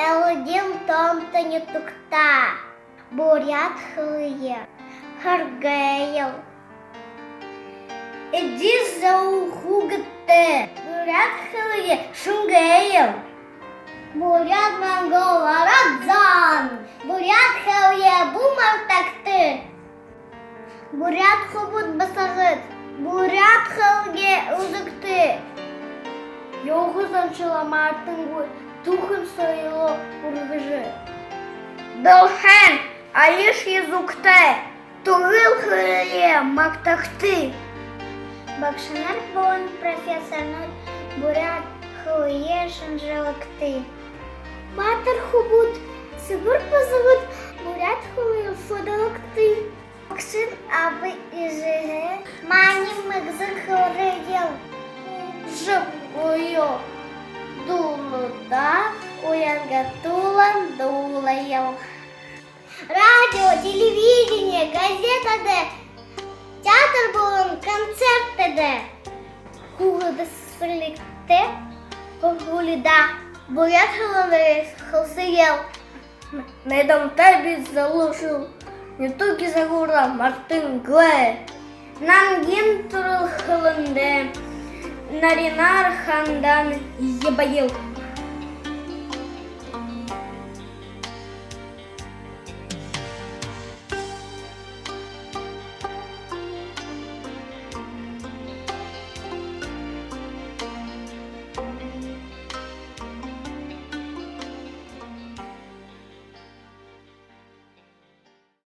Елодім томтані тукта, бурят хлиє, харгеєв. Іді заухугте, бурят хлиє, шунгеєв. Бурят мангола радзан, бурят хлиє бумар такти. Бурят хобут басагыт, бурят хлиє узыкты. Його замчила мартынгу, тухын сойло ургыжы. Долхен, алиш езукте, тугыл хлиє мактахты. Бакшанар бон профессорнут, бурят хлиє шанжалакты. Матер хобут, сыбыр позывыт, бурят хлиє фодалакты. Бакшин абы изыгы, мани мыгзыр хлиел. Жып уйо дулуда, уянга тулан дулаял. Радио, телевидение, газета де, театр болын, концерт де. Хугыды сыликте, хугулида, бурят хыланы хылсыел. Недом тебе залушил, не туки загура мартын гле. Нангин турыл хылынде, Наринар хандан ебаил.